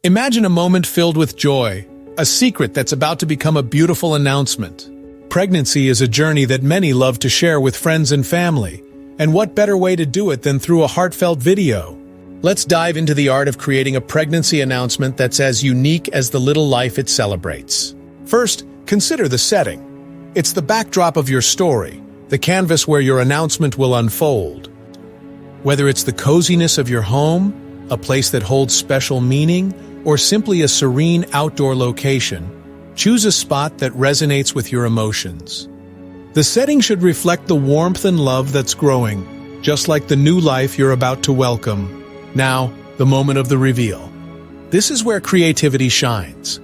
Imagine a moment filled with joy, a secret that's about to become a beautiful announcement. Pregnancy is a journey that many love to share with friends and family, and what better way to do it than through a heartfelt video? Let's dive into the art of creating a pregnancy announcement that's as unique as the little life it celebrates. First, consider the setting. It's the backdrop of your story, the canvas where your announcement will unfold. Whether it's the coziness of your home, a place that holds special meaning, or simply a serene outdoor location, choose a spot that resonates with your emotions. The setting should reflect the warmth and love that's growing, just like the new life you're about to welcome. Now, the moment of the reveal. This is where creativity shines.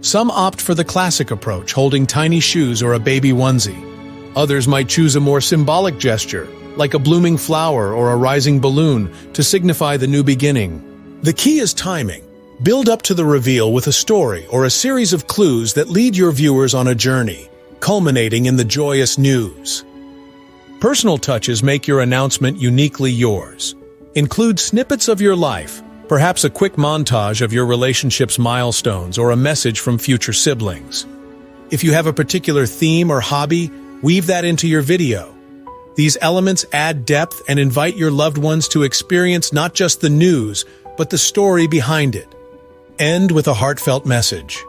Some opt for the classic approach, holding tiny shoes or a baby onesie. Others might choose a more symbolic gesture, like a blooming flower or a rising balloon, to signify the new beginning. The key is timing. Build up to the reveal with a story or a series of clues that lead your viewers on a journey, culminating in the joyous news. Personal touches make your announcement uniquely yours. Include snippets of your life, perhaps a quick montage of your relationship's milestones or a message from future siblings. If you have a particular theme or hobby, weave that into your video. These elements add depth and invite your loved ones to experience not just the news, but the story behind it. End with a heartfelt message.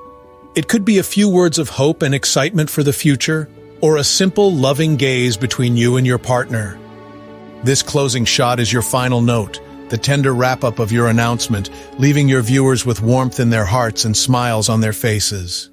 It could be a few words of hope and excitement for the future, or a simple, loving gaze between you and your partner. This closing shot is your final note, the tender wrap-up of your announcement, leaving your viewers with warmth in their hearts and smiles on their faces.